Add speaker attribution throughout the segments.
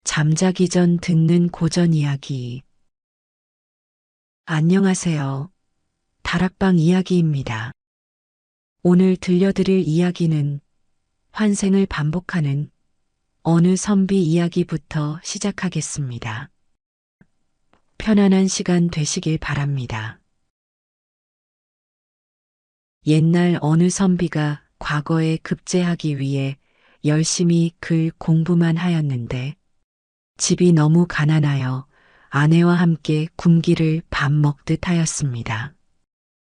Speaker 1: 잠자기 전 듣는 고전 이야기. 안녕하세요. 다락방 이야기입니다. 오늘 들려드릴 이야기는 환생을 반복하는 어느 선비 이야기부터 시작하겠습니다. 편안한 시간 되시길 바랍니다. 옛날 어느 선비가 과거에 급제하기 위해 열심히 글 공부만 하였는데 집이 너무 가난하여 아내와 함께 굶기를 밥 먹듯 하였습니다.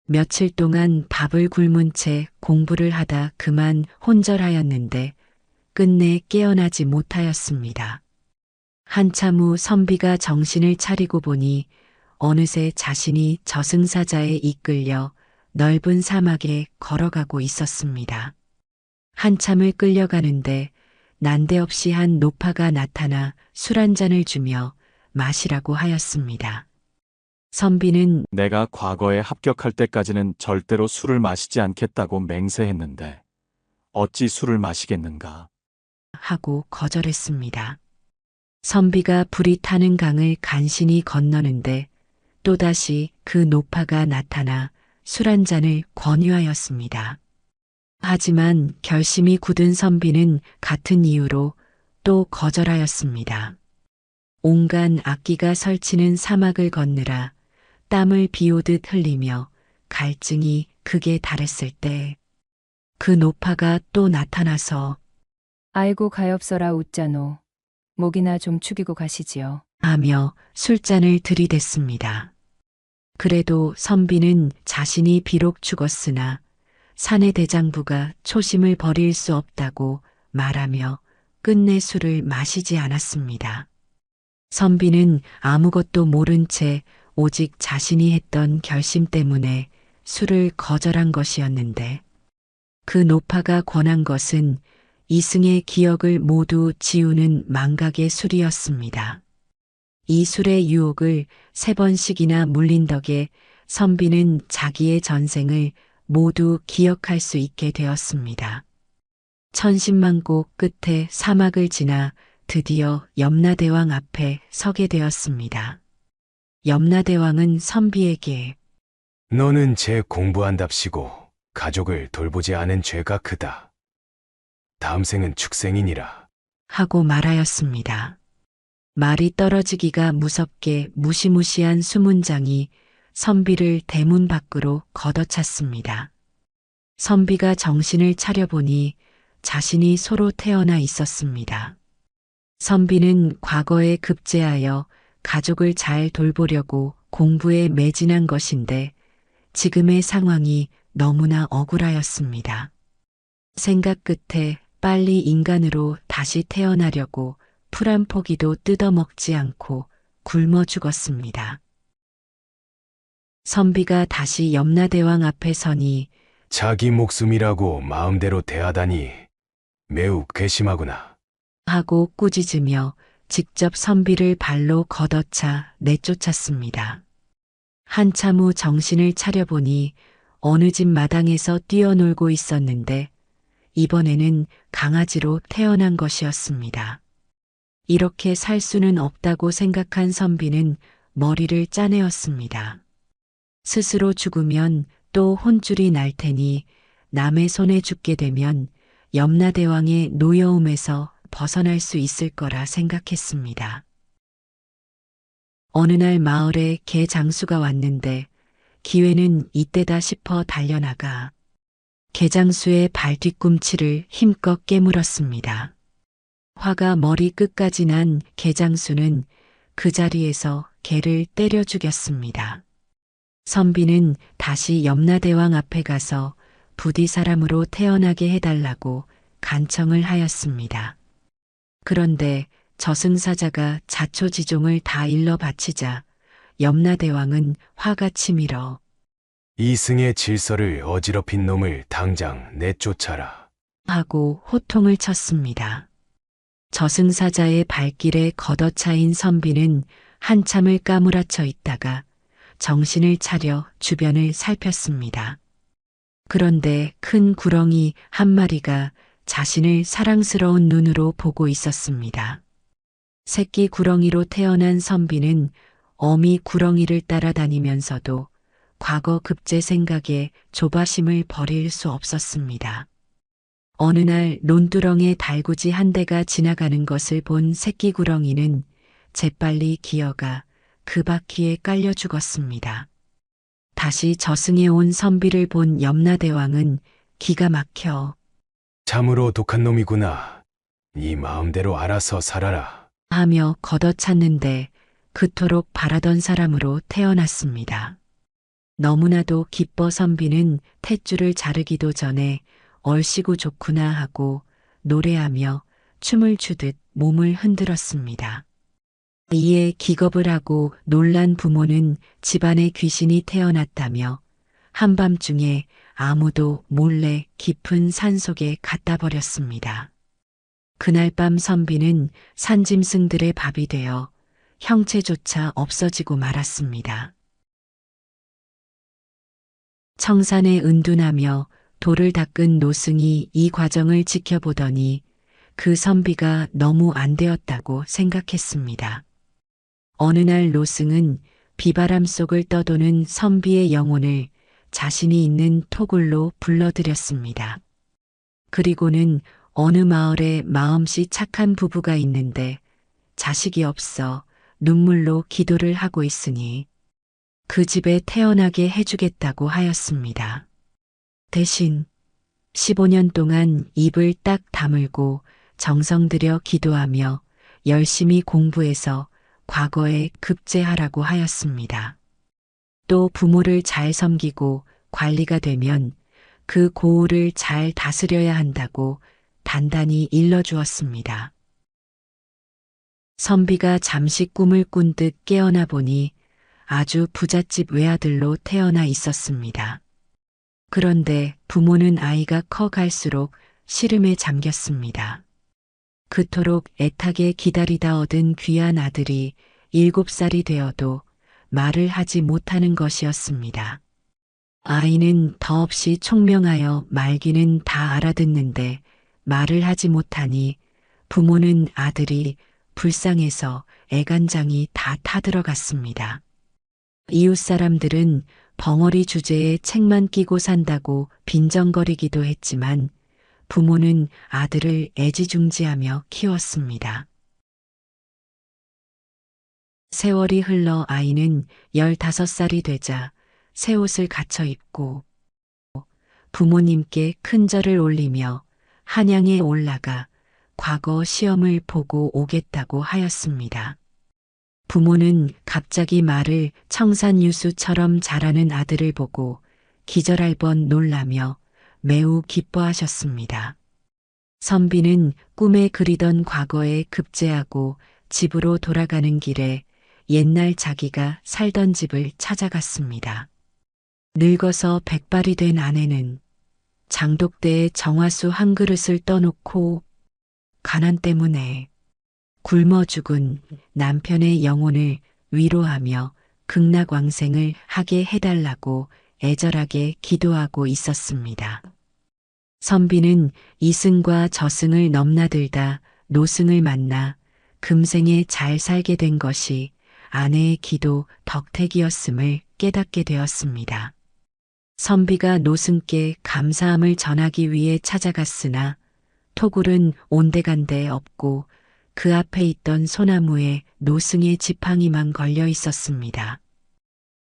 Speaker 1: 며칠 동안 밥을 굶은 채 공부를 하다 그만 혼절하였는데 끝내 깨어나지 못하였습니다. 한참 후 선비가 정신을 차리고 보니 어느새 자신이 저승사자에 이끌려 넓은 사막에 걸어가고 있었습니다. 한참을 끌려가는데 난데없이 한 노파가 나타나 술 한 잔을 주며 마시라고 하였습니다. 선비는
Speaker 2: 내가 과거에 합격할 때까지는 절대로 술을 마시지 않겠다고 맹세했는데 어찌 술을 마시겠는가?
Speaker 1: 하고 거절했습니다. 선비가 불이 타는 강을 간신히 건너는데 또다시 그 노파가 나타나 술 한 잔을 권유하였습니다. 하지만 결심이 굳은 선비는 같은 이유로 또 거절하였습니다. 온갖 악기가 설치는 사막을 건너라 땀을 비오듯 흘리며 갈증이 극에 달했을 때 그 노파가 또 나타나서
Speaker 3: 아이고 가엾어라 웃자노. 목이나 좀 축이고 가시지요.
Speaker 1: 하며 술잔을 들이댔습니다. 그래도 선비는 자신이 비록 죽었으나 사내 대장부가 초심을 버릴 수 없다고 말하며 끝내 술을 마시지 않았습니다. 선비는 아무것도 모른 채 오직 자신이 했던 결심 때문에 술을 거절한 것이었는데 그 노파가 권한 것은 이승의 기억을 모두 지우는 망각의 술이었습니다. 이 술의 유혹을 3번씩이나 물린 덕에 선비는 자기의 전생을 모두 기억할 수 있게 되었습니다. 천신만고 끝에 사막을 지나 드디어 염라대왕 앞에 서게 되었습니다. 염라대왕은 선비에게
Speaker 4: 너는 제 공부한답시고 가족을 돌보지 않은 죄가 크다. 다음 생은 축생이니라.
Speaker 1: 하고 말하였습니다. 말이 떨어지기가 무섭게 무시무시한 수문장이 선비를 대문 밖으로 걷어찼습니다. 선비가 정신을 차려보니 자신이 소로 태어나 있었습니다. 선비는 과거에 급제하여 가족을 잘 돌보려고 공부에 매진한 것인데 지금의 상황이 너무나 억울하였습니다. 생각 끝에 빨리 인간으로 다시 태어나려고 풀 한 포기도 뜯어먹지 않고 굶어 죽었습니다. 선비가 다시 염라대왕 앞에 서니
Speaker 4: 자기 목숨이라고 마음대로 대하다니 매우 괘씸하구나.
Speaker 1: 하고 꾸짖으며 직접 선비를 발로 걷어차 내쫓았습니다. 한참 후 정신을 차려보니 어느 집 마당에서 뛰어놀고 있었는데 이번에는 강아지로 태어난 것이었습니다. 이렇게 살 수는 없다고 생각한 선비는 머리를 짜내었습니다. 스스로 죽으면 또 혼쭐이 날 테니 남의 손에 죽게 되면 염라대왕의 노여움에서 벗어날 수 있을 거라 생각했습니다. 어느 날 마을에 개 장수가 왔는데 기회는 이때다 싶어 달려나가 개 장수의 발 뒤꿈치를 힘껏 깨물었습니다. 화가 머리 끝까지 난 개 장수는 그 자리에서 개를 때려 죽였습니다. 선비는 다시 염라대왕 앞에 가서 부디 사람으로 태어나게 해달라고 간청을 하였습니다. 그런데 저승사자가 자초지종을 다 일러 바치자 염라대왕은 화가 치밀어
Speaker 4: 이승의 질서를 어지럽힌 놈을 당장 내쫓아라.
Speaker 1: 하고 호통을 쳤습니다. 저승사자의 발길에 걷어차인 선비는 한참을 까무라쳐 있다가 정신을 차려 주변을 살폈습니다. 그런데 큰 구렁이 한 마리가 자신을 사랑스러운 눈으로 보고 있었습니다. 새끼 구렁이로 태어난 선비는 어미 구렁이를 따라다니면서도 과거 급제 생각에 조바심을 버릴 수 없었습니다. 어느 날 논두렁에 달구지 한 대가 지나가는 것을 본 새끼 구렁이는 재빨리 기어가 그 바퀴에 깔려 죽었습니다. 다시 저승에 온 선비를 본 염라대왕은 기가 막혀
Speaker 4: 참으로 독한 놈이구나. 네 마음대로 알아서 살아라.
Speaker 1: 하며 걷어찼는데 그토록 바라던 사람으로 태어났습니다. 너무나도 기뻐 선비는 탯줄을 자르기도 전에 얼씨구 좋구나 하고 노래하며 춤을 추듯 몸을 흔들었습니다. 이에 기겁을 하고 놀란 부모는 집안에 귀신이 태어났다며 한밤중에 아무도 몰래 깊은 산속에 갖다 버렸습니다. 그날 밤 선비는 산짐승들의 밥이 되어 형체조차 없어지고 말았습니다. 청산에 은둔하며 돌을 닦은 노승이 이 과정을 지켜보더니 그 선비가 너무 안 되었다고 생각했습니다. 어느 날 노승은 비바람 속을 떠도는 선비의 영혼을 자신이 있는 토굴로 불러들였습니다. 그리고는 어느 마을에 마음씨 착한 부부가 있는데 자식이 없어 눈물로 기도를 하고 있으니 그 집에 태어나게 해주겠다고 하였습니다. 대신 15년 동안 입을 딱 다물고 정성 들여 기도하며 열심히 공부해서 과거에 급제하라고 하였습니다. 또 부모를 잘 섬기고 관리가 되면 그 고을을 잘 다스려야 한다고 단단히 일러주었습니다. 선비가 잠시 꿈을 꾼 듯 깨어나 보니 아주 부잣집 외아들로 태어나 있었습니다. 그런데 부모는 아이가 커갈수록 시름에 잠겼습니다. 그토록 애타게 기다리다 얻은 귀한 아들이 7살이 되어도 말을 하지 못하는 것이었습니다. 아이는 더없이 총명하여 말귀는 다 알아듣는데 말을 하지 못하니 부모는 아들이 불쌍해서 애간장이 다 타들어갔습니다. 이웃 사람들은 벙어리 주제에 책만 끼고 산다고 빈정거리기도 했지만 부모는 아들을 애지중지하며 키웠습니다. 세월이 흘러 아이는 15살이 되자 새 옷을 갖춰 입고 부모님께 큰 절을 올리며 한양에 올라가 과거 시험을 보고 오겠다고 하였습니다. 부모는 갑자기 말을 청산유수처럼 잘하는 아들을 보고 기절할 뻔 놀라며 매우 기뻐하셨습니다. 선비는 꿈에 그리던 과거에 급제하고 집으로 돌아가는 길에 옛날 자기가 살던 집을 찾아갔습니다. 늙어서 백발이 된 아내는 장독대에 정화수 한 그릇을 떠놓고 가난 때문에 굶어 죽은 남편의 영혼을 위로하며 극락왕생을 하게 해달라고 애절하게 기도하고 있었습니다. 선비는 이승과 저승을 넘나들다 노승을 만나 금생에 잘 살게 된 것이 아내의 기도 덕택이었음을 깨닫게 되었습니다. 선비가 노승께 감사함을 전하기 위해 찾아갔으나 토굴은 온데간데 없고 그 앞에 있던 소나무에 노승의 지팡이만 걸려 있었습니다.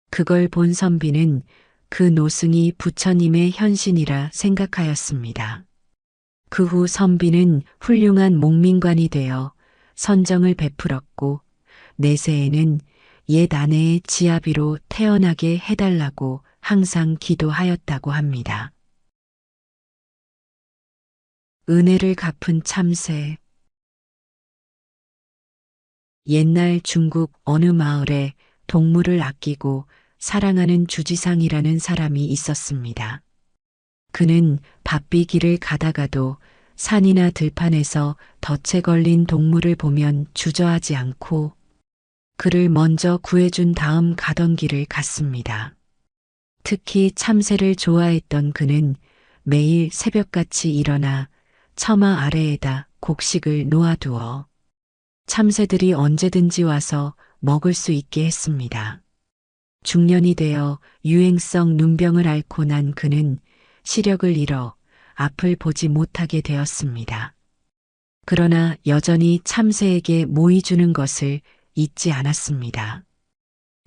Speaker 1: 그걸 본 선비는 그 노승이 부처님의 현신이라 생각하였습니다. 그 후 선비는 훌륭한 목민관이 되어 선정을 베풀었고 내세에는 옛 아내의 지아비로 태어나게 해달라고 항상 기도하였다고 합니다. 은혜를 갚은 참새. 옛날 중국 어느 마을에 동물을 아끼고 사랑하는 주지상이라는 사람이 있었습니다. 그는 바삐 길을 가다가도 산이나 들판에서 덫에 걸린 동물을 보면 주저하지 않고 그를 먼저 구해준 다음 가던 길을 갔습니다. 특히 참새를 좋아했던 그는 매일 새벽같이 일어나 처마 아래에다 곡식을 놓아두어 참새들이 언제든지 와서 먹을 수 있게 했습니다. 중년이 되어 유행성 눈병을 앓고 난 그는 시력을 잃어 앞을 보지 못하게 되었습니다. 그러나 여전히 참새에게 모이 주는 것을 잊지 않았습니다.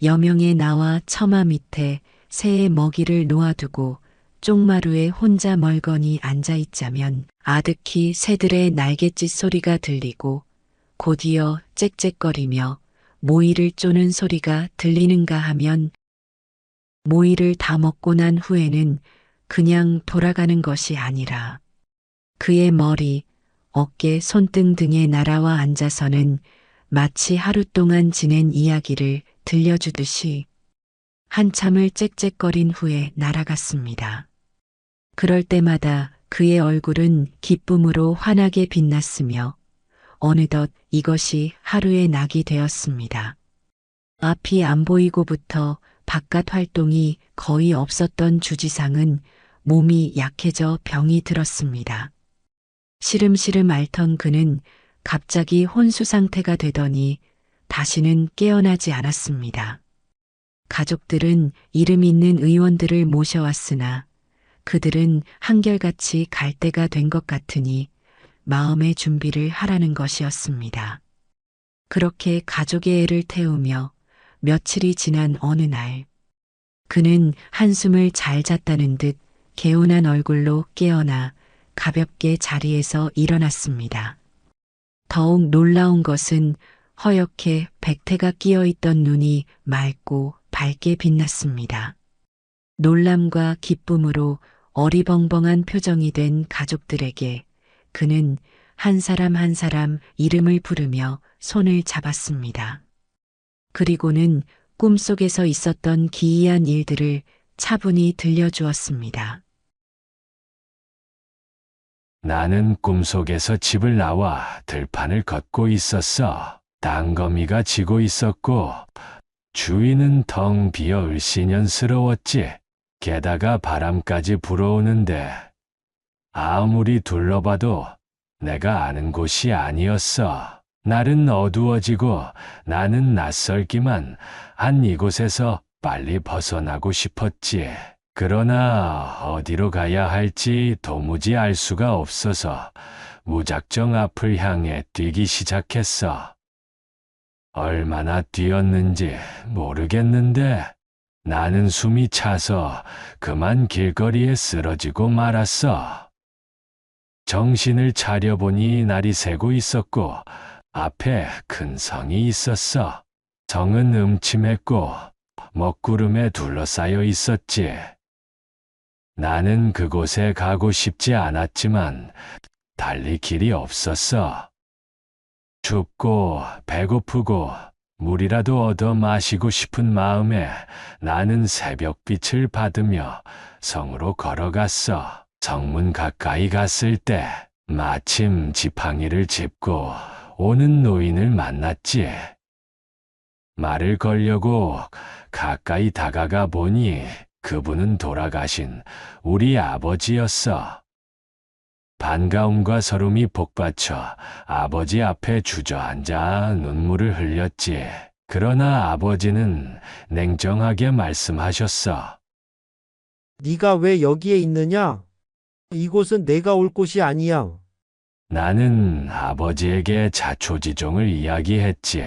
Speaker 1: 여명의 나와 처마 밑에 새의 먹이를 놓아두고 쪽마루에 혼자 멀거니 앉아있자면 아득히 새들의 날갯짓 소리가 들리고 곧이어 짹짹거리며 모이를 쪼는 소리가 들리는가 하면 모이를 다 먹고 난 후에는 그냥 돌아가는 것이 아니라 그의 머리, 어깨, 손등 등에 날아와 앉아서는 마치 하루 동안 지낸 이야기를 들려주듯이 한참을 짹짹거린 후에 날아갔습니다. 그럴 때마다 그의 얼굴은 기쁨으로 환하게 빛났으며 어느덧 이것이 하루의 낙이 되었습니다. 앞이 안 보이고부터 바깥 활동이 거의 없었던 주지상은 몸이 약해져 병이 들었습니다. 시름시름 앓던 그는 갑자기 혼수 상태가 되더니 다시는 깨어나지 않았습니다. 가족들은 이름 있는 의원들을 모셔왔으나 그들은 한결같이 갈 때가 된 것 같으니 마음의 준비를 하라는 것이었습니다. 그렇게 가족의 애를 태우며 며칠이 지난 어느 날, 그는 한숨을 잘 잤다는 듯 개운한 얼굴로 깨어나 가볍게 자리에서 일어났습니다. 더욱 놀라운 것은 허옇게 백태가 끼어있던 눈이 맑고 밝게 빛났습니다. 놀람과 기쁨으로 어리벙벙한 표정이 된 가족들에게 그는 한 사람 한 사람 이름을 부르며 손을 잡았습니다. 그리고는 꿈속에서 있었던 기이한 일들을 차분히 들려주었습니다.
Speaker 4: 나는 꿈속에서 집을 나와 들판을 걷고 있었어. 땅거미가 지고 있었고 주위는 텅 비어 을씨년스러웠지. 게다가 바람까지 불어오는데 아무리 둘러봐도 내가 아는 곳이 아니었어. 날은 어두워지고 나는 낯설기만 한 이곳에서 빨리 벗어나고 싶었지. 그러나 어디로 가야 할지 도무지 알 수가 없어서 무작정 앞을 향해 뛰기 시작했어. 얼마나 뛰었는지 모르겠는데 나는 숨이 차서 그만 길거리에 쓰러지고 말았어. 정신을 차려보니 날이 새고 있었고 앞에 큰 성이 있었어. 성은 음침했고 먹구름에 둘러싸여 있었지. 나는 그곳에 가고 싶지 않았지만 달리 길이 없었어. 춥고 배고프고 물이라도 얻어 마시고 싶은 마음에 나는 새벽빛을 받으며 성으로 걸어갔어. 성문 가까이 갔을 때 마침 지팡이를 짚고 오는 노인을 만났지. 말을 걸려고 가까이 다가가 보니 그분은 돌아가신 우리 아버지였어. 반가움과 서름이 복받쳐 아버지 앞에 주저앉아 눈물을 흘렸지. 그러나 아버지는 냉정하게 말씀하셨어.
Speaker 5: 네가 왜 여기에 있느냐? 이곳은 내가 올 곳이 아니야.
Speaker 4: 나는 아버지에게 자초지종을 이야기했지.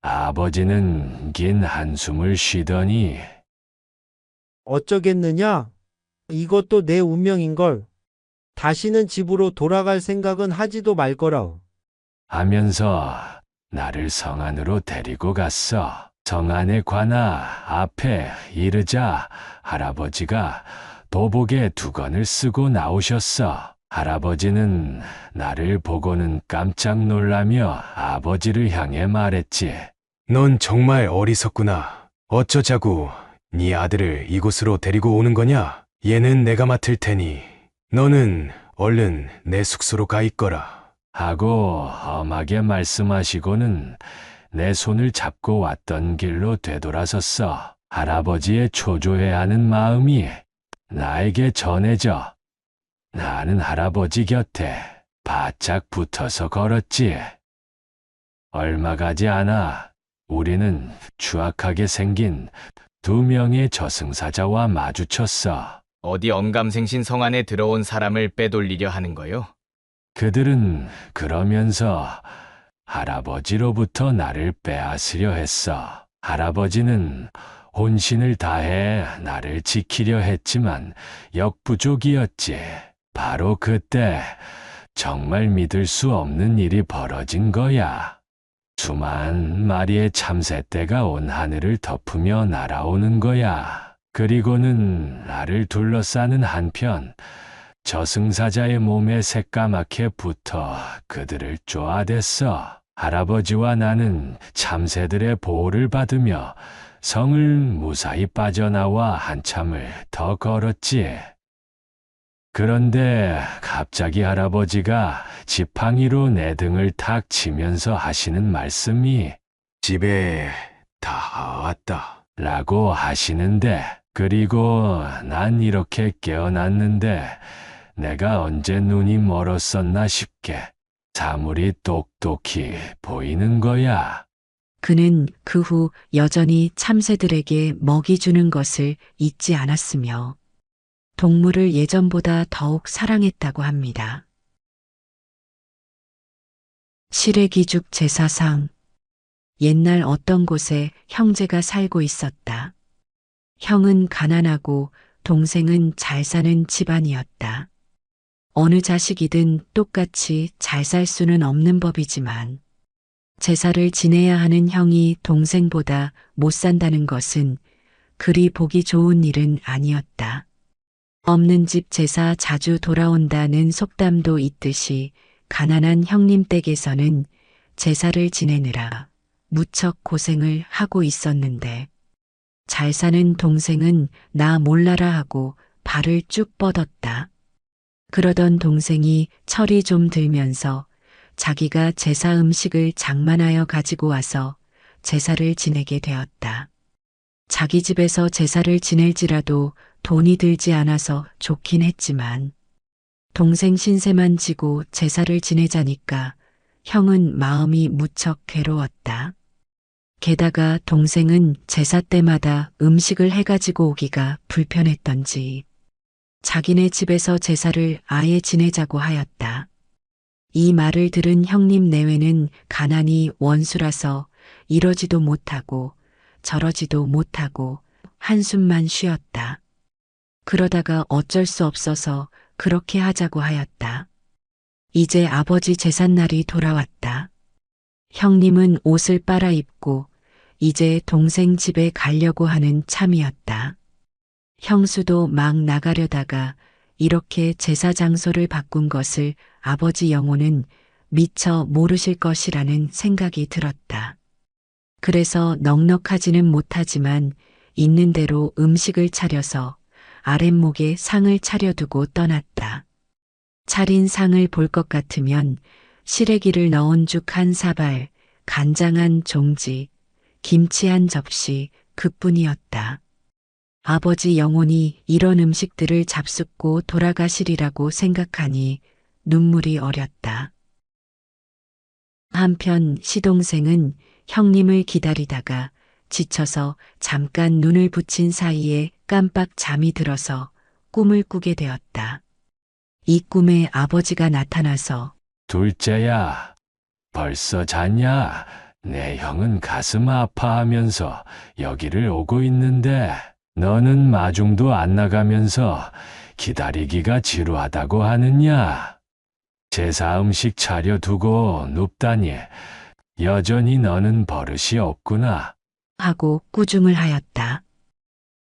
Speaker 4: 아버지는 긴 한숨을 쉬더니
Speaker 5: 어쩌겠느냐? 이것도 내 운명인걸. 다시는 집으로 돌아갈 생각은 하지도 말거라.
Speaker 4: 하면서 나를 성 안으로 데리고 갔어. 성 안에 관아 앞에 이르자 할아버지가 도복에 두건을 쓰고 나오셨어. 할아버지는 나를 보고는 깜짝 놀라며 아버지를 향해 말했지. 넌 정말 어리석구나. 어쩌자고 네 아들을 이곳으로 데리고 오는 거냐? 얘는 내가 맡을 테니 너는 얼른 내 숙소로 가 있거라. 하고 험하게 말씀하시고는 내 손을 잡고 왔던 길로 되돌아섰어. 할아버지의 초조해하는 마음이 나에게 전해져 나는 할아버지 곁에 바짝 붙어서 걸었지. 얼마 가지 않아 우리는 추악하게 생긴 두 명의 저승사자와 마주쳤어.
Speaker 6: 어디 언감생신 성 안에 들어온 사람을 빼돌리려 하는 거요?
Speaker 4: 그들은 그러면서 할아버지로부터 나를 빼앗으려 했어. 할아버지는 혼신을 다해 나를 지키려 했지만 역부족이었지. 바로 그때 정말 믿을 수 없는 일이 벌어진 거야. 수만 마리의 참새떼가 온 하늘을 덮으며 날아오는 거야. 그리고는 나를 둘러싸는 한편 저승사자의 몸에 새까맣게 붙어 그들을 쪼아댔어. 할아버지와 나는 참새들의 보호를 받으며 성을 무사히 빠져나와 한참을 더 걸었지. 그런데 갑자기 할아버지가 지팡이로 내 등을 탁 치면서 하시는 말씀이 집에 다 왔다 라고 하시는데, 그리고 난 이렇게 깨어났는데 내가 언제 눈이 멀었었나 싶게 사물이 똑똑히 보이는 거야.
Speaker 1: 그는 그 후 여전히 참새들에게 먹이 주는 것을 잊지 않았으며 동물을 예전보다 더욱 사랑했다고 합니다. 시래기죽 제사상. 옛날 어떤 곳에 형제가 살고 있었다. 형은 가난하고 동생은 잘 사는 집안이었다. 어느 자식이든 똑같이 잘 살 수는 없는 법이지만 제사를 지내야 하는 형이 동생보다 못 산다는 것은 그리 보기 좋은 일은 아니었다. 없는 집 제사 자주 돌아온다는 속담도 있듯이 가난한 형님 댁에서는 제사를 지내느라 무척 고생을 하고 있었는데 잘 사는 동생은 나 몰라라 하고 발을 쭉 뻗었다. 그러던 동생이 철이 좀 들면서 자기가 제사 음식을 장만하여 가지고 와서 제사를 지내게 되었다. 자기 집에서 제사를 지낼지라도 돈이 들지 않아서 좋긴 했지만 동생 신세만 지고 제사를 지내자니까 형은 마음이 무척 괴로웠다. 게다가 동생은 제사 때마다 음식을 해가지고 오기가 불편했던지 자기네 집에서 제사를 아예 지내자고 하였다. 이 말을 들은 형님 내외는 가난이 원수라서 이러지도 못하고 저러지도 못하고 한숨만 쉬었다. 그러다가 어쩔 수 없어서 그렇게 하자고 하였다. 이제 아버지 제삿날이 돌아왔다. 형님은 옷을 빨아입고 이제 동생 집에 가려고 하는 참이었다. 형수도 막 나가려다가 이렇게 제사 장소를 바꾼 것을 아버지 영호는 미처 모르실 것이라는 생각이 들었다. 그래서 넉넉하지는 못하지만 있는 대로 음식을 차려서 아랫목에 상을 차려두고 떠났다. 차린 상을 볼 것 같으면 시래기를 넣은 죽 한 사발, 간장 한 종지, 김치 한 접시 그뿐이었다. 아버지 영혼이 이런 음식들을 잡숫고 돌아가시리라고 생각하니 눈물이 어렸다. 한편 시동생은 형님을 기다리다가 지쳐서 잠깐 눈을 붙인 사이에 깜빡 잠이 들어서 꿈을 꾸게 되었다. 이 꿈에 아버지가 나타나서
Speaker 4: 둘째야, 벌써 잤냐? 내 형은 가슴 아파하면서 여기를 오고 있는데 너는 마중도 안 나가면서 기다리기가 지루하다고 하느냐? 제사 음식 차려두고 눕다니 여전히 너는 버릇이 없구나.
Speaker 1: 하고 꾸중을 하였다.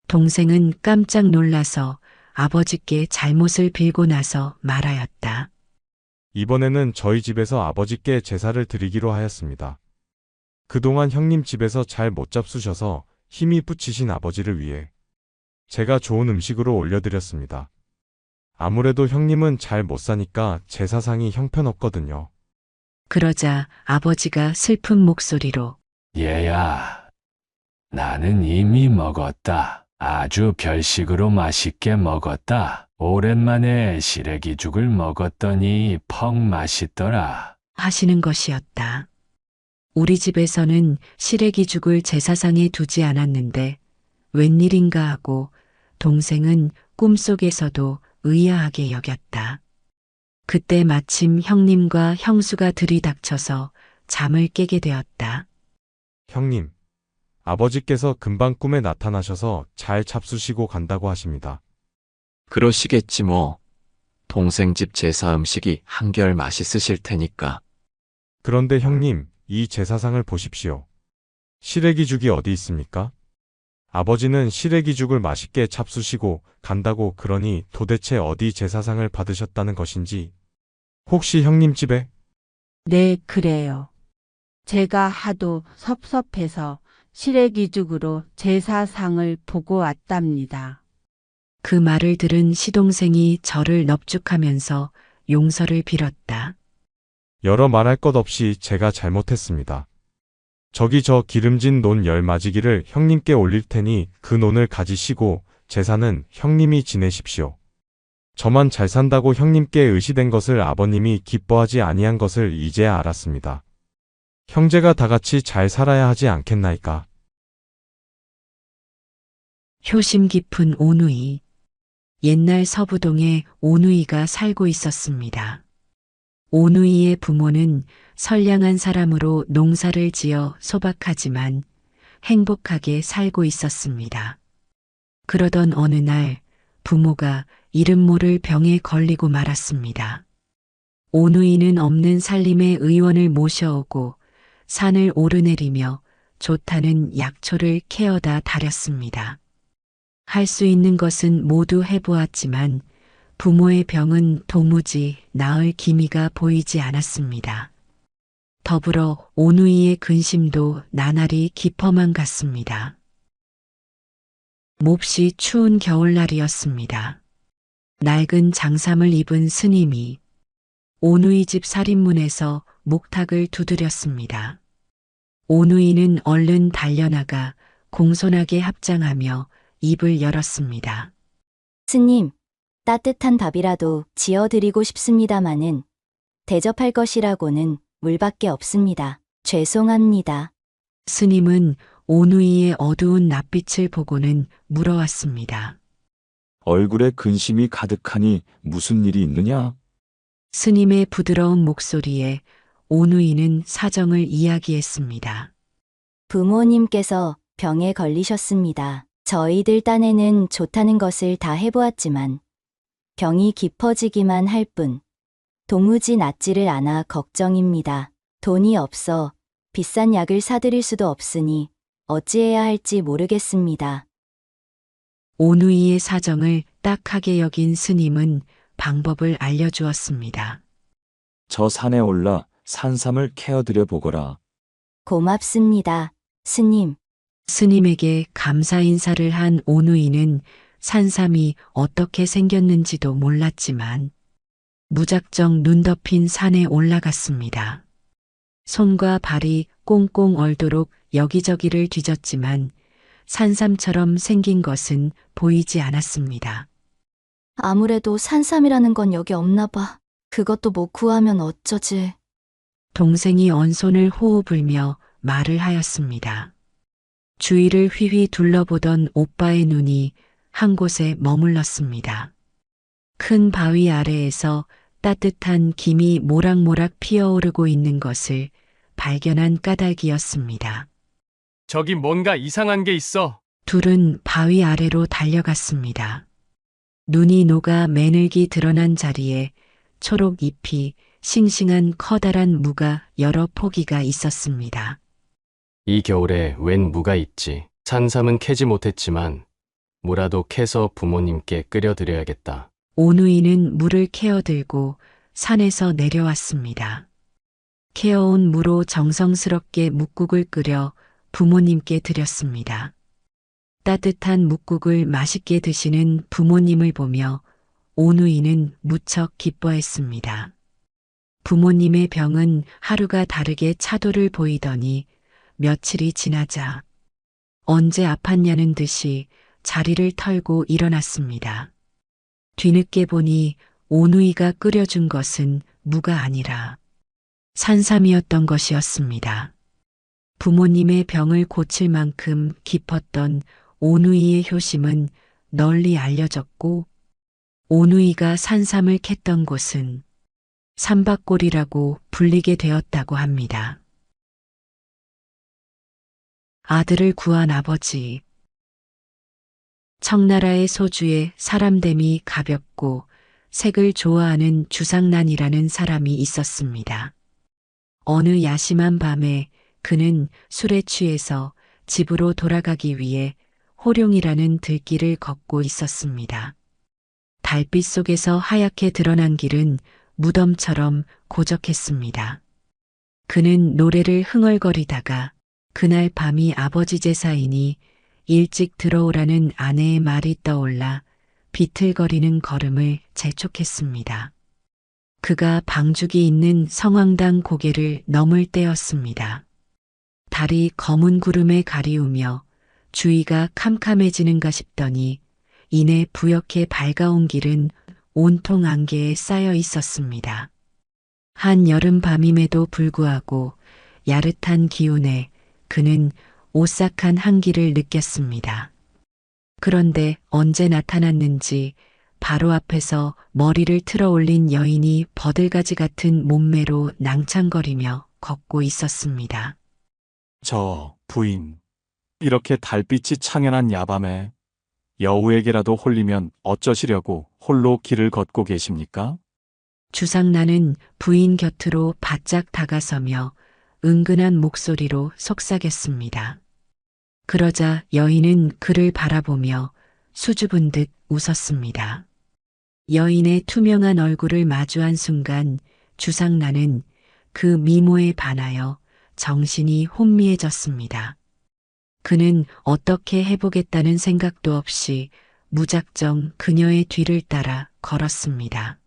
Speaker 1: 동생은 깜짝 놀라서 아버지께 잘못을 빌고 나서 말하였다.
Speaker 7: 이번에는 저희 집에서 아버지께 제사를 드리기로 하였습니다. 그동안 형님 집에서 잘 못 잡수셔서 힘이 붙이신 아버지를 위해 제가 좋은 음식으로 올려드렸습니다. 아무래도 형님은 잘 못 사니까 제사상이 형편없거든요.
Speaker 1: 그러자 아버지가 슬픈 목소리로
Speaker 4: 얘야, 나는 이미 먹었다. 아주 별식으로 맛있게 먹었다. 오랜만에 시래기죽을 먹었더니 퍽 맛있더라.
Speaker 1: 하시는 것이었다. 우리 집에서는 시래기죽을 제사상에 두지 않았는데 웬일인가 하고 동생은 꿈속에서도 의아하게 여겼다. 그때 마침 형님과 형수가 들이닥쳐서 잠을 깨게 되었다.
Speaker 7: 형님, 아버지께서 금방 꿈에 나타나셔서 잘 잡수시고 간다고 하십니다.
Speaker 2: 그러시겠지 뭐. 동생 집 제사 음식이 한결 맛있으실 테니까.
Speaker 7: 그런데 형님, 이 제사상을 보십시오. 시래기죽이 어디 있습니까? 아버지는 시래기죽을 맛있게 잡수시고 간다고 그러니 도대체 어디 제사상을 받으셨다는 것인지. 혹시 형님 집에?
Speaker 8: 네, 그래요. 제가 하도 섭섭해서 시래기죽으로 제사상을 보고 왔답니다.
Speaker 1: 그 말을 들은 시동생이 저를 넙죽하면서 용서를 빌었다.
Speaker 7: 여러 말할 것 없이 제가 잘못했습니다. 저기 저 기름진 논 10마지기를 형님께 올릴 테니 그 논을 가지시고 제사는 형님이 지내십시오. 저만 잘 산다고 형님께 의시된 것을 아버님이 기뻐하지 아니한 것을 이제야 알았습니다. 형제가 다 같이 잘 살아야 하지 않겠나이까.
Speaker 1: 효심 깊은 오누이. 옛날 서부동에 오누이가 살고 있었습니다. 오누이의 부모는 선량한 사람으로 농사를 지어 소박하지만 행복하게 살고 있었습니다. 그러던 어느 날 부모가 이름 모를 병에 걸리고 말았습니다. 오누이는 없는 살림의 의원을 모셔오고 산을 오르내리며 좋다는 약초를 캐어다 다렸습니다. 할 수 있는 것은 모두 해보았지만 부모의 병은 도무지 나을 기미가 보이지 않았습니다. 더불어 오누이의 근심도 나날이 깊어만 갔습니다. 몹시 추운 겨울날이었습니다. 낡은 장삼을 입은 스님이 오누이 집 살인문에서 목탁을 두드렸습니다. 오누이는 얼른 달려나가 공손하게 합장하며 입을 열었습니다.
Speaker 9: 스님, 따뜻한 밥이라도 지어드리고 싶습니다마는 대접할 것이라고는 물밖에 없습니다. 죄송합니다.
Speaker 1: 스님은 오누이의 어두운 낯빛을 보고는 물어왔습니다.
Speaker 2: 얼굴에 근심이 가득하니 무슨 일이 있느냐?
Speaker 1: 스님의 부드러운 목소리에 오누이는 사정을 이야기했습니다.
Speaker 9: 부모님께서 병에 걸리셨습니다. 저희들 딴에는 좋다는 것을 다 해보았지만 병이 깊어지기만 할 뿐 도무지 낫지를 않아 걱정입니다. 돈이 없어 비싼 약을 사드릴 수도 없으니 어찌해야 할지 모르겠습니다.
Speaker 1: 오누이의 사정을 딱하게 여긴 스님은 방법을 알려주었습니다.
Speaker 2: 저 산에 올라 산삼을 캐어드려 보거라.
Speaker 9: 고맙습니다, 스님.
Speaker 1: 스님에게 감사 인사를 한 오누이는 산삼이 어떻게 생겼는지도 몰랐지만 무작정 눈 덮인 산에 올라갔습니다. 손과 발이 꽁꽁 얼도록 여기저기를 뒤졌지만 산삼처럼 생긴 것은 보이지 않았습니다.
Speaker 9: 아무래도 산삼이라는 건 여기 없나 봐. 그것도 못 구하면 어쩌지.
Speaker 1: 동생이 언손을 호호 불며 말을 하였습니다. 주위를 휘휘 둘러보던 오빠의 눈이 한 곳에 머물렀습니다. 큰 바위 아래에서 따뜻한 김이 모락모락 피어오르고 있는 것을 발견한 까닭이었습니다.
Speaker 10: 저기 뭔가 이상한 게 있어.
Speaker 1: 둘은 바위 아래로 달려갔습니다. 눈이 녹아 매늘기 드러난 자리에 초록 잎이 싱싱한 커다란 무가 여러 포기가 있었습니다.
Speaker 10: 이 겨울에 웬 무가 있지. 산삼은 캐지 못했지만 무라도 캐서 부모님께 끓여드려야겠다.
Speaker 1: 오누이는 물을 캐어들고 산에서 내려왔습니다. 캐어온 무로 정성스럽게 묵국을 끓여 부모님께 드렸습니다. 따뜻한 묵국을 맛있게 드시는 부모님을 보며 오누이는 무척 기뻐했습니다. 부모님의 병은 하루가 다르게 차도를 보이더니 며칠이 지나자 언제 아팠냐는 듯이 자리를 털고 일어났습니다. 뒤늦게 보니 오누이가 끓여준 것은 무가 아니라 산삼이었던 것이었습니다. 부모님의 병을 고칠 만큼 깊었던 오누이의 효심은 널리 알려졌고 오누이가 산삼을 캤던 곳은 삼박골이라고 불리게 되었다고 합니다. 아들을 구한 아버지. 청나라의 소주에 사람됨이 가볍고 색을 좋아하는 주상난이라는 사람이 있었습니다. 어느 야심한 밤에 그는 술에 취해서 집으로 돌아가기 위해 호룡이라는 들길을 걷고 있었습니다. 달빛 속에서 하얗게 드러난 길은 무덤처럼 고적했습니다. 그는 노래를 흥얼거리다가 그날 밤이 아버지 제사이니 일찍 들어오라는 아내의 말이 떠올라 비틀거리는 걸음을 재촉했습니다. 그가 방죽이 있는 성황당 고개를 넘을 때였습니다. 달이 검은 구름에 가리우며 주위가 캄캄해지는가 싶더니 이내 부옇게 밝아온 길은 온통 안개에 쌓여 있었습니다. 한 여름 밤임에도 불구하고 야릇한 기운에 그는 오싹한 한기를 느꼈습니다. 그런데 언제 나타났는지 바로 앞에서 머리를 틀어 올린 여인이 버들가지 같은 몸매로 낭창거리며 걷고 있었습니다.
Speaker 2: 저 부인, 이렇게 달빛이 창연한 야밤에 여우에게라도 홀리면 어쩌시려고 홀로 길을 걷고 계십니까?
Speaker 1: 주상나는 부인 곁으로 바짝 다가서며 은근한 목소리로 속삭였습니다. 그러자 여인은 그를 바라보며 수줍은 듯 웃었습니다. 여인의 투명한 얼굴을 마주한 순간 주상나는 그 미모에 반하여 정신이 혼미해졌습니다. 그는 어떻게 해보겠다는 생각도 없이 무작정 그녀의 뒤를 따라 걸었습니다.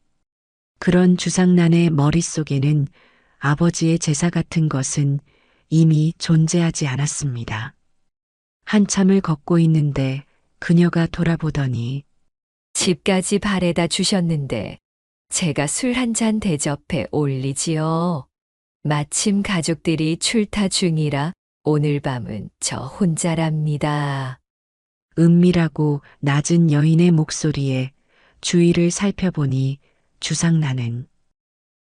Speaker 1: 그런 주상난의 머릿속에는 아버지의 제사 같은 것은 이미 존재하지 않았습니다. 한참을 걷고 있는데 그녀가 돌아보더니
Speaker 11: 집까지 바래다 주셨는데 제가 술 한 잔 대접해 올리지요. 마침 가족들이 출타 중이라 오늘 밤은 저 혼자랍니다.
Speaker 1: 은밀하고 낮은 여인의 목소리에 주위를 살펴보니 주상나는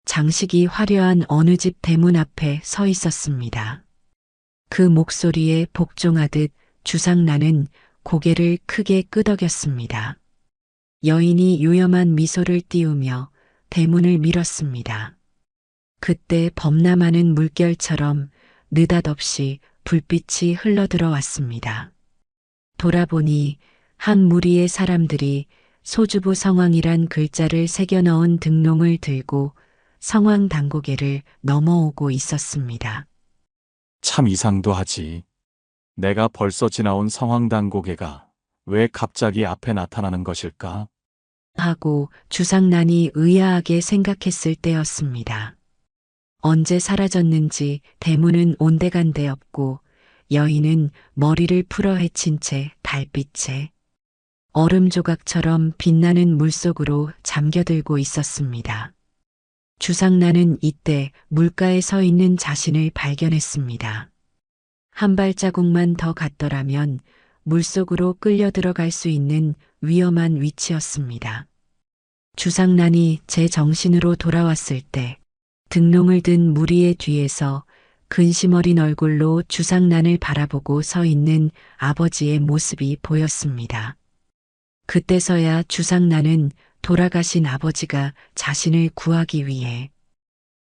Speaker 1: 장식이 화려한 어느 집 대문 앞에 서 있었습니다. 그 목소리에 복종하듯 주상나는 고개를 크게 끄덕였습니다. 여인이 요염한 미소를 띄우며 대문을 밀었습니다. 그때 범람하는 물결처럼 느닷없이 불빛이 흘러들어왔습니다. 돌아보니 한 무리의 사람들이 소주부 성황이란 글자를 새겨 넣은 등롱을 들고 성황 당고개를 넘어오고 있었습니다.
Speaker 2: 참 이상도 하지. 내가 벌써 지나온 성황당 고개가 왜 갑자기 앞에 나타나는 것일까?
Speaker 1: 하고 주상난이 의아하게 생각했을 때였습니다. 언제 사라졌는지 대문은 온데간데 없고 여인은 머리를 풀어 헤친 채 달빛에 얼음 조각처럼 빛나는 물속으로 잠겨들고 있었습니다. 주상난은 이때 물가에 서 있는 자신을 발견했습니다. 한 발자국만 더 갔더라면 물속으로 끌려 들어갈 수 있는 위험한 위치였습니다. 주상난이 제 정신으로 돌아왔을 때 등롱을 든 무리의 뒤에서 근심 어린 얼굴로 주상난을 바라보고 서 있는 아버지의 모습이 보였습니다. 그때서야 주상난은 돌아가신 아버지가 자신을 구하기 위해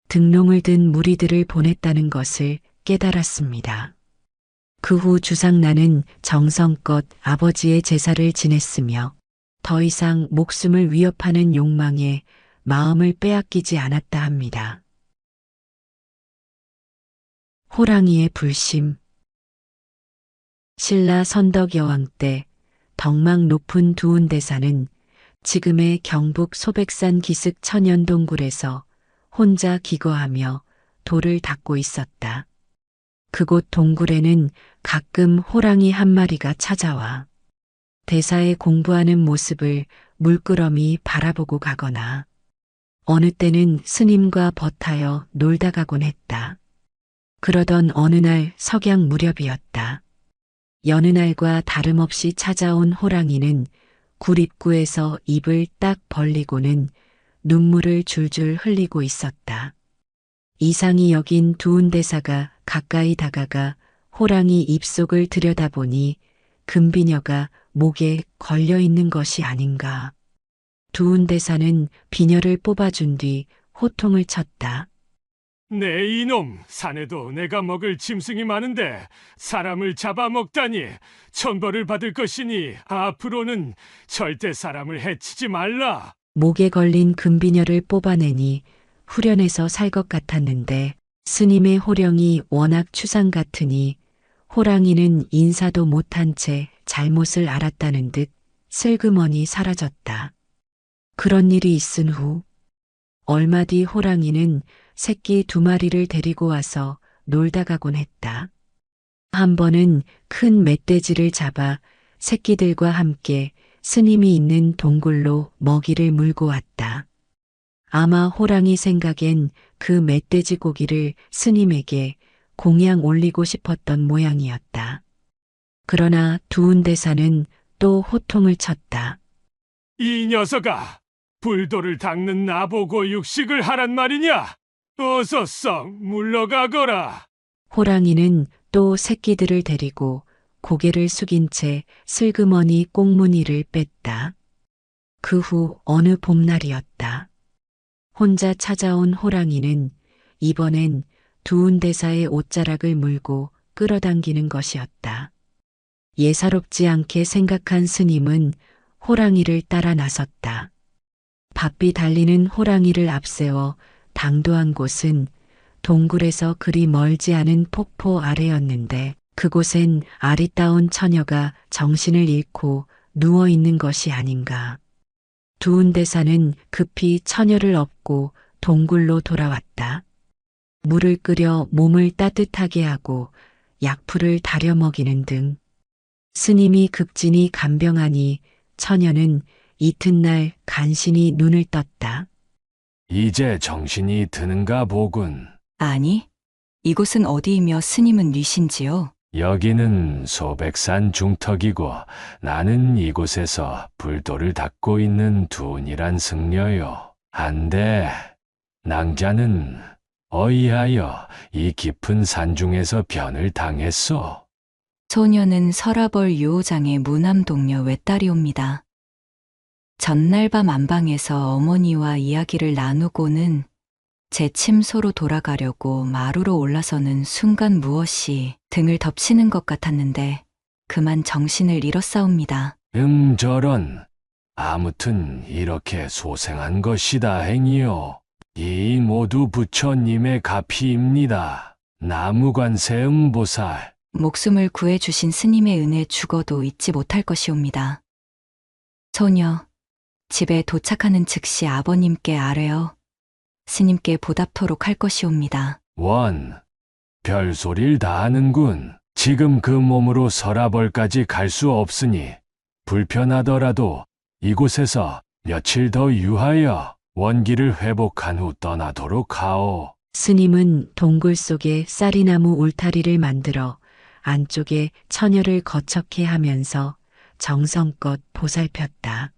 Speaker 1: 등롱을 든 무리들을 보냈다는 것을 깨달았습니다. 그 후 주상난은 정성껏 아버지의 제사를 지냈으며 더 이상 목숨을 위협하는 욕망에 마음을 빼앗기지 않았다 합니다. 호랑이의 불심. 신라 선덕여왕 때 덕망 높은 두운대사는 지금의 경북 소백산 기슭 천연동굴에서 혼자 기거하며 돌을 닦고 있었다. 그곳 동굴에는 가끔 호랑이 한 마리가 찾아와 대사의 공부하는 모습을 물끄러미 바라보고 가거나 어느 때는 스님과 벗하여 놀다 가곤 했다. 그러던 어느 날 석양 무렵이었다. 여느 날과 다름없이 찾아온 호랑이는 굴 입구에서 입을 딱 벌리고는 눈물을 줄줄 흘리고 있었다. 이상히 여긴 두운 대사가 가까이 다가가 호랑이 입속을 들여다보니 금비녀가 목에 걸려 있는 것이 아닌가. 두운 대사는 비녀를 뽑아준 뒤 호통을 쳤다.
Speaker 4: 네 이놈, 산에도 내가 먹을 짐승이 많은데 사람을 잡아먹다니 천벌을 받을 것이니 앞으로는 절대 사람을 해치지 말라.
Speaker 1: 목에 걸린 금비녀를 뽑아내니 후련해서 살 것 같았는데 스님의 호령이 워낙 추상 같으니 호랑이는 인사도 못한 채 잘못을 알았다는 듯 슬그머니 사라졌다. 그런 일이 있은 후 얼마 뒤 호랑이는 새끼 2마리를 데리고 와서 놀다 가곤 했다. 한 번은 큰 멧돼지를 잡아 새끼들과 함께 스님이 있는 동굴로 먹이를 물고 왔다. 아마 호랑이 생각엔 그 멧돼지 고기를 스님에게 공양 올리고 싶었던 모양이었다. 그러나 두운 대사는 또 호통을 쳤다.
Speaker 4: 이 녀석아, 불도를 닦는 나보고 육식을 하란 말이냐? 어서 썩 물러가거라.
Speaker 1: 호랑이는 또 새끼들을 데리고 고개를 숙인 채 슬그머니 꽁무니를 뺐다. 그 후 어느 봄날이었다. 혼자 찾아온 호랑이는 이번엔 두운 대사의 옷자락을 물고 끌어당기는 것이었다. 예사롭지 않게 생각한 스님은 호랑이를 따라 나섰다. 바삐 달리는 호랑이를 앞세워 당도한 곳은 동굴에서 그리 멀지 않은 폭포 아래였는데 그곳엔 아리따운 처녀가 정신을 잃고 누워 있는 것이 아닌가. 두운 대사는 급히 처녀를 업고 동굴로 돌아왔다. 물을 끓여 몸을 따뜻하게 하고 약풀을 다려 먹이는 등 스님이 급진이 간병하니 처녀는 이튿날 간신히 눈을 떴다.
Speaker 4: 이제 정신이 드는가 보군.
Speaker 12: 아니, 이곳은 어디이며 스님은 뉘신지요?
Speaker 4: 여기는 소백산 중턱이고 나는 이곳에서 불도를 닦고 있는 두운이란 승려요. 한데 낭자는 어이하여 이 깊은 산중에서 변을 당했소.
Speaker 12: 소녀는 서라벌 유호장의 무남 동녀 외딸이옵니다. 전날 밤 안방에서 어머니와 이야기를 나누고는 제 침소로 돌아가려고 마루로 올라서는 순간 무엇이 등을 덮치는 것 같았는데 그만 정신을 잃었사옵니다.
Speaker 4: 저런. 아무튼 이렇게 소생한 것이다 행이요. 이 모두 부처님의 가피입니다. 나무관세 음보살.
Speaker 12: 목숨을 구해주신 스님의 은혜 죽어도 잊지 못할 것이옵니다. 소녀, 집에 도착하는 즉시 아버님께 아뢰어 스님께 보답토록 할 것이옵니다.
Speaker 4: 원, 별소리를 다 하는군. 지금 그 몸으로 서라벌까지 갈 수 없으니 불편하더라도 이곳에서 며칠 더 유하여 원기를 회복한 후 떠나도록 하오.
Speaker 1: 스님은 동굴 속에 쌀이나무 울타리를 만들어 안쪽에 처녀를 거처케 하면서 정성껏 보살폈다.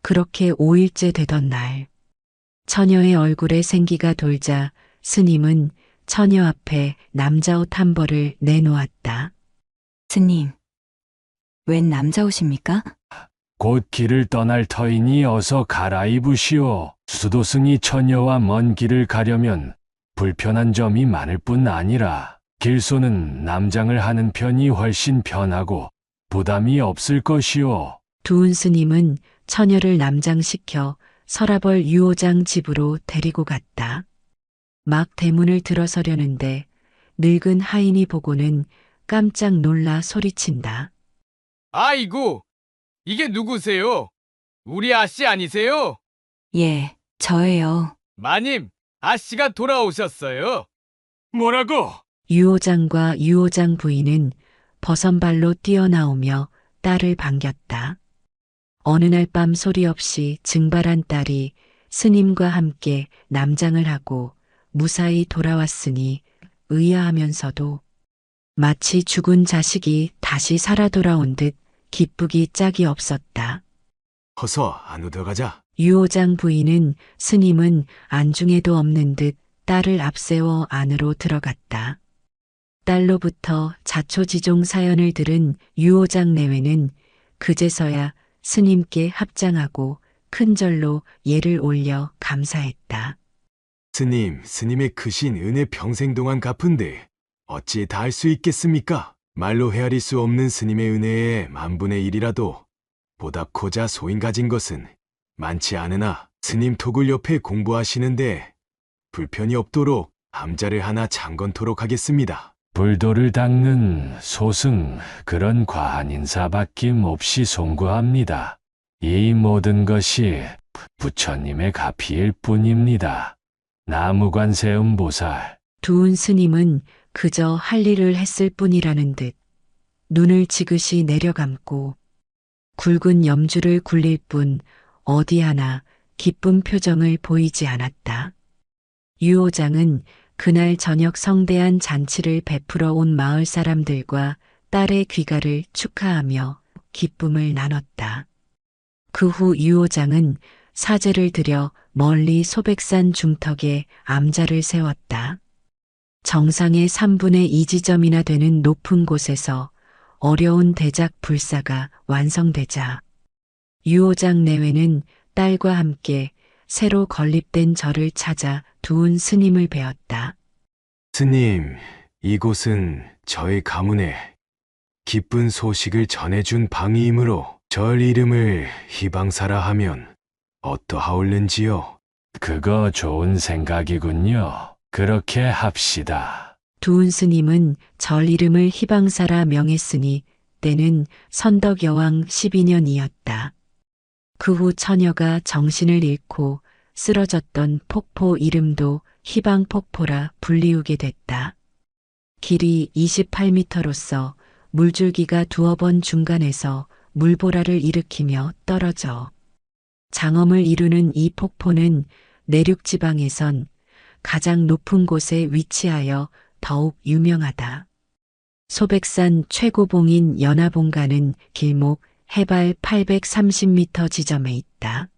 Speaker 1: 그렇게 5일째 되던 날, 처녀의 얼굴에 생기가 돌자 스님은 처녀 앞에 남자옷 한 벌을 내놓았다.
Speaker 12: 스님, 웬 남자옷입니까?
Speaker 4: 곧 길을 떠날 터이니 어서 갈아입으시오. 수도승이 처녀와 먼 길을 가려면 불편한 점이 많을 뿐 아니라 길소는 남장을 하는 편이 훨씬 편하고 부담이 없을 것이오.
Speaker 1: 두운 스님은 처녀를 남장시켜 서라벌 유호장 집으로 데리고 갔다. 막 대문을 들어서려는데 늙은 하인이 보고는 깜짝 놀라 소리친다.
Speaker 6: 아이고, 이게 누구세요? 우리 아씨 아니세요?
Speaker 12: 예, 저예요.
Speaker 6: 마님, 아씨가 돌아오셨어요.
Speaker 4: 뭐라고?
Speaker 1: 유호장과 유호장 부인은 버선발로 뛰어나오며 딸을 반겼다. 어느 날 밤 소리 없이 증발한 딸이 스님과 함께 남장을 하고 무사히 돌아왔으니 의아하면서도 마치 죽은 자식이 다시 살아 돌아온 듯 기쁘기 짝이 없었다.
Speaker 4: 어서 안으로 들어가자.
Speaker 1: 유호장 부인은 스님은 안중에도 없는 듯 딸을 앞세워 안으로 들어갔다. 딸로부터 자초지종 사연을 들은 유호장 내외는 그제서야 스님께 합장하고 큰 절로 예를 올려 감사했다.
Speaker 4: 스님의 크신 은혜 평생 동안 갚은데 어찌 다 할 수 있겠습니까? 말로 헤아릴 수 없는 스님의 은혜에 만분의 일이라도 보답코자 소인 가진 것은 많지 않으나 스님 토굴 옆에 공부하시는데 불편이 없도록 함자를 하나 장건토록 하겠습니다. 불도를 닦는 소승 그런 과한 인사밖에 몹시 송구합니다. 이 모든 것이 부처님의 가피일 뿐입니다. 나무관세음보살.
Speaker 1: 두은 스님은 그저 할 일을 했을 뿐이라는 듯 눈을 지그시 내려감고 굵은 염주를 굴릴 뿐 어디 하나 기쁜 표정을 보이지 않았다. 유호장은 그날 저녁 성대한 잔치를 베풀어 온 마을 사람들과 딸의 귀가를 축하하며 기쁨을 나눴다. 그 후 유호장은 사제를 들여 멀리 소백산 중턱에 암자를 세웠다. 정상의 3분의 2 지점이나 되는 높은 곳에서 어려운 대작 불사가 완성되자 유호장 내외는 딸과 함께 새로 건립된 절을 찾아 두은 스님을 배웠다.
Speaker 4: 스님, 이곳은 저의 가문에 기쁜 소식을 전해준 방이이므로 절 이름을 희방사라 하면 어떠하올는지요? 그거 좋은 생각이군요. 그렇게 합시다.
Speaker 1: 두은 스님은 절 이름을 희방사라 명했으니 때는 선덕여왕 12년이었다. 그 후 처녀가 정신을 잃고 쓰러졌던 폭포 이름도 희방폭포라 불리우게 됐다. 길이 28m로서 물줄기가 두어 번 중간에서 물보라를 일으키며 떨어져 장엄을 이루는 이 폭포는 내륙 지방에선 가장 높은 곳에 위치하여 더욱 유명하다. 소백산 최고봉인 연화봉가는 길목 해발 830m 지점에 있다.